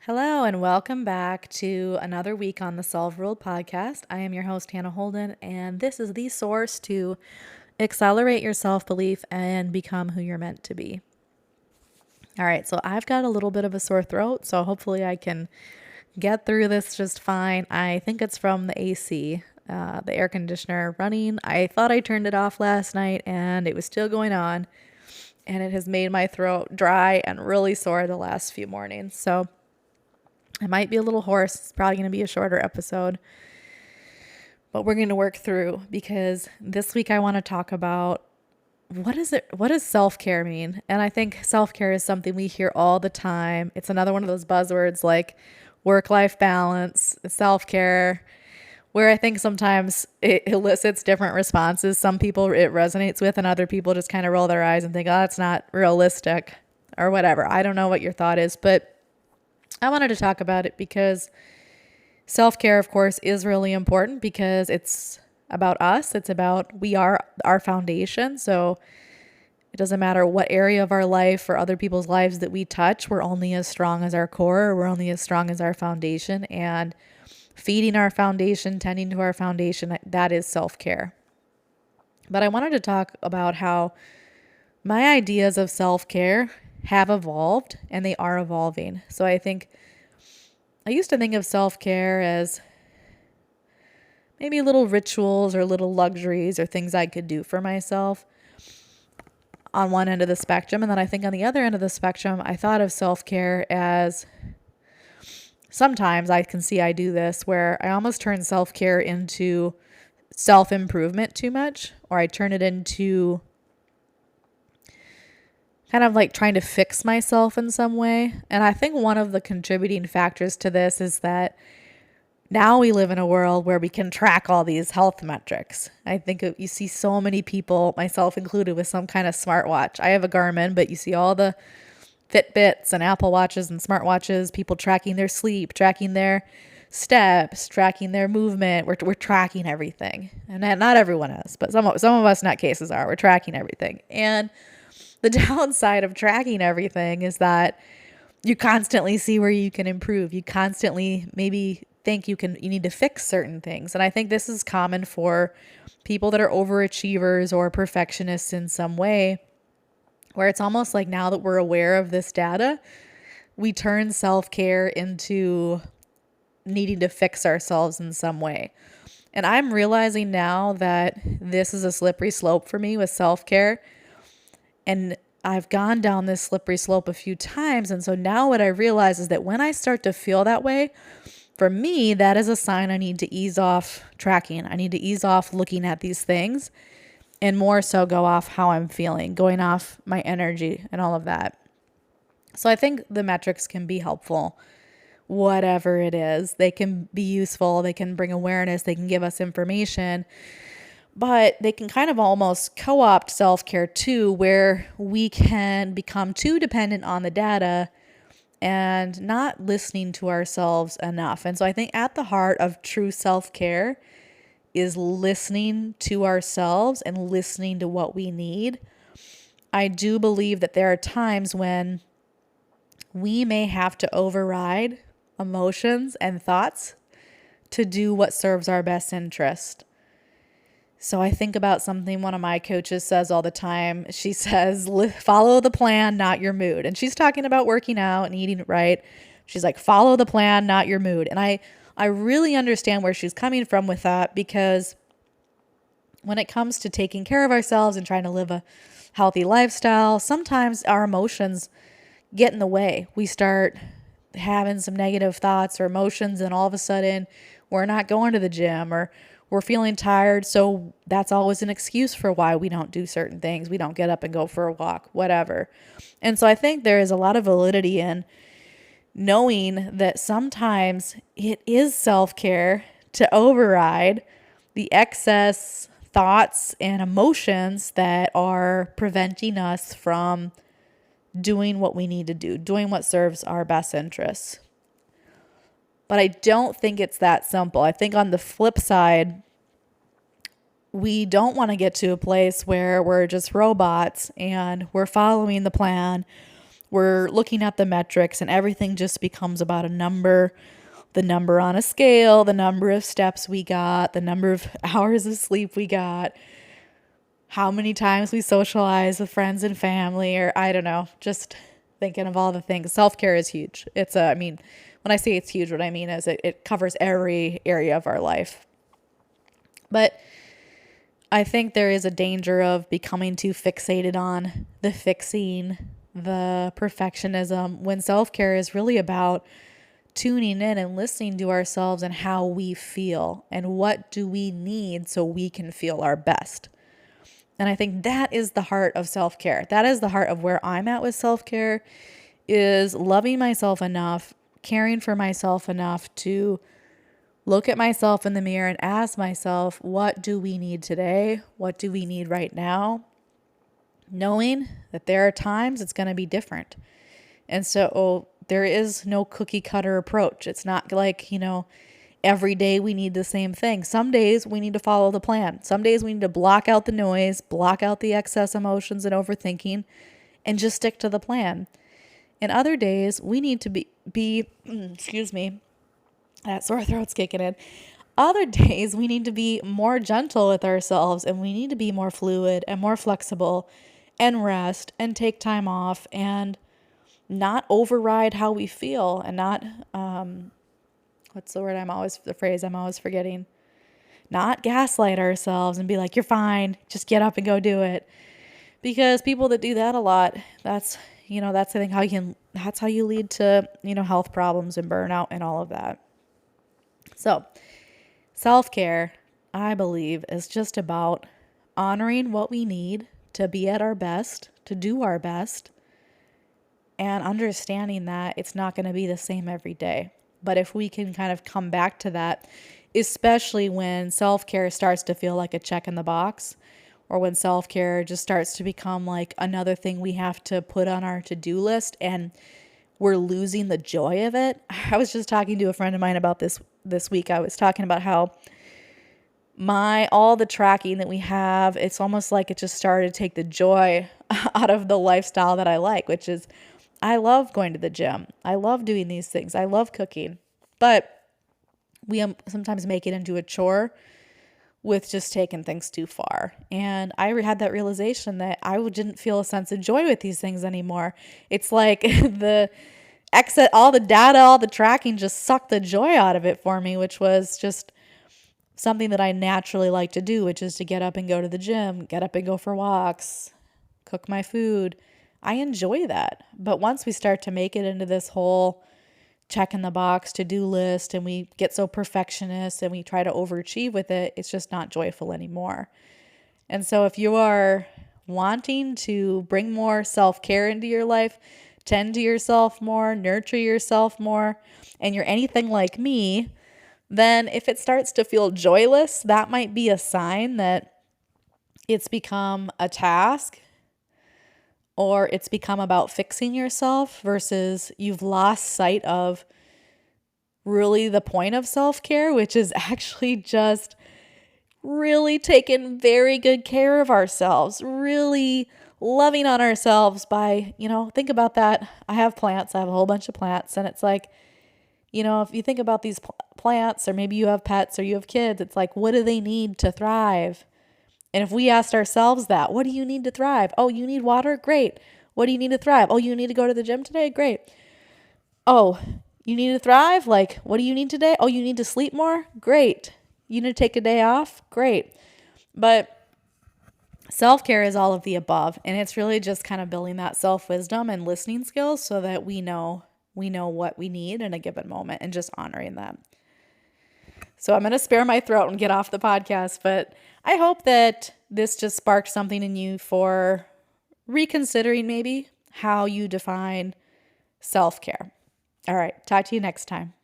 Hello, and welcome back to another week on the Solve World podcast. I am your host, Hannah Holden, and this is the source to accelerate your self belief and become who you're meant to be. All right, so I've got a little bit of a sore throat, so hopefully I can get through this just fine. I think it's from the AC, the air conditioner running. I thought I turned it off last night and it was still going on, and it has made my throat dry and really sore the last few mornings. So I might be a little hoarse. It's probably going to be a shorter episode, but we're going to work through because this week I want to talk about what does self-care mean? And I think self-care is something we hear all the time. It's another one of those buzzwords like work-life balance, self-care, where I think sometimes it elicits different responses. Some people it resonates with, and other people just kind of roll their eyes and think, oh, that's not realistic or whatever. I don't know what your thought is, but I wanted to talk about it because self-care, of course, is really important because it's about us. It's about we are our foundation. So it doesn't matter what area of our life or other people's lives that we touch. We're only as strong as our core. We're only as strong as our foundation. And feeding our foundation, tending to our foundation, that is self-care. But I wanted to talk about how my ideas of self-care have evolved and they are evolving. So I used to think of self-care as maybe little rituals or little luxuries or things I could do for myself on one end of the spectrum. And then I think on the other end of the spectrum, I thought of self-care as sometimes I can see I do this where I almost turn self-care into self-improvement too much, or I turn it into kind of like trying to fix myself in some way. And I think one of the contributing factors to this is that now we live in a world where we can track all these health metrics. I think you see so many people, myself included, with some kind of smartwatch. I have a Garmin, but you see all the Fitbits and Apple Watches and smartwatches, people tracking their sleep, tracking their steps, tracking their movement. We're tracking everything. And not everyone is, but some of us nutcases are. We're tracking everything. And the downside of tracking everything is that you constantly see where you can improve. You constantly maybe think you need to fix certain things. And I think this is common for people that are overachievers or perfectionists in some way, where it's almost like now that we're aware of this data, we turn self-care into needing to fix ourselves in some way. And I'm realizing now that this is a slippery slope for me with self-care. And I've gone down this slippery slope a few times. And so now what I realize is that when I start to feel that way, for me, that is a sign I need to ease off tracking. I need to ease off looking at these things and more so go off how I'm feeling, going off my energy and all of that. So I think the metrics can be helpful, whatever it is. They can be useful. They can bring awareness. They can give us information. But they can kind of almost co-opt self-care too, where we can become too dependent on the data and not listening to ourselves enough. And so I think at the heart of true self-care is listening to ourselves and listening to what we need. I do believe that there are times when we may have to override emotions and thoughts to do what serves our best interest. So I think about something one of my coaches says all the time. She says, follow the plan, not your mood. And she's talking about working out and eating right. She's like, follow the plan, not your mood. And I really understand where she's coming from with that, because when it comes to taking care of ourselves and trying to live a healthy lifestyle, sometimes our emotions get in the way. We start having some negative thoughts or emotions, and all of a sudden we're not going to the gym, or we're feeling tired. So that's always an excuse for why we don't do certain things. We don't get up and go for a walk, whatever. And so I think there is a lot of validity in knowing that sometimes it is self-care to override the excess thoughts and emotions that are preventing us from doing what we need to do, doing what serves our best interests. But I don't think it's that simple. I think on the flip side, we don't want to get to a place where we're just robots and we're following the plan, we're looking at the metrics and everything just becomes about a number, the number on a scale, the number of steps we got, the number of hours of sleep we got, how many times we socialize with friends and family, or I don't know, just thinking of all the things. Self-care is huge. When I say it's huge, what I mean is it covers every area of our life. But I think there is a danger of becoming too fixated on the fixing, the perfectionism, when self-care is really about tuning in and listening to ourselves and how we feel and what do we need so we can feel our best. And I think that is the heart of self-care. That is the heart of where I'm at with self-care, is loving myself enough, caring for myself enough to look at myself in the mirror and ask myself, what do we need today? What do we need right now? Knowing that there are times it's going to be different. And so there is no cookie cutter approach. It's not like, every day we need the same thing. Some days we need to follow the plan. Some days we need to block out the noise, block out the excess emotions and overthinking, and just stick to the plan. And other days we need to be excuse me, that sore throat's kicking in. Other days we need to be more gentle with ourselves, and we need to be more fluid and more flexible and rest and take time off and not override how we feel and not, what's the word the phrase I'm always forgetting? Not gaslight ourselves and be like, you're fine, just get up and go do it. Because people that do that a lot, that's I think that's how you lead to, health problems and burnout and all of that. So self-care, I believe, is just about honoring what we need to be at our best, to do our best, and understanding that it's not going to be the same every day. But if we can kind of come back to that, especially when self-care starts to feel like a check in the box, or when self-care just starts to become like another thing we have to put on our to-do list and we're losing the joy of it. I was just talking to a friend of mine about this week. I was talking about how all the tracking that we have, it's almost like it just started to take the joy out of the lifestyle that I like, which is I love going to the gym. I love doing these things. I love cooking. But we sometimes make it into a chore with just taking things too far. And I had that realization that I didn't feel a sense of joy with these things anymore. It's like all the data, all the tracking just sucked the joy out of it for me, which was just something that I naturally like to do, which is to get up and go to the gym, get up and go for walks, cook my food. I enjoy that. But once we start to make it into this whole check in the box to-do list and we get so perfectionist and we try to overachieve with it, it's just not joyful anymore. And so if you are wanting to bring more self-care into your life, tend to yourself more, nurture yourself more, and you're anything like me, then if it starts to feel joyless, that might be a sign that it's become a task or it's become about fixing yourself versus you've lost sight of really the point of self-care, which is actually just really taking very good care of ourselves, really loving on ourselves by, think about that. I have plants. I have a whole bunch of plants. And it's like, if you think about these plants, or maybe you have pets or you have kids, it's like, what do they need to thrive? And if we asked ourselves that, what do you need to thrive? Oh, you need water? Great. What do you need to thrive? Oh, you need to go to the gym today? Great. Oh, you need to thrive? Like, what do you need today? Oh, you need to sleep more? Great. You need to take a day off? Great. But self-care is all of the above. And it's really just kind of building that self-wisdom and listening skills so that we know what we need in a given moment and just honoring that. So I'm going to spare my throat and get off the podcast, but I hope that this just sparked something in you for reconsidering maybe how you define self-care. All right, talk to you next time.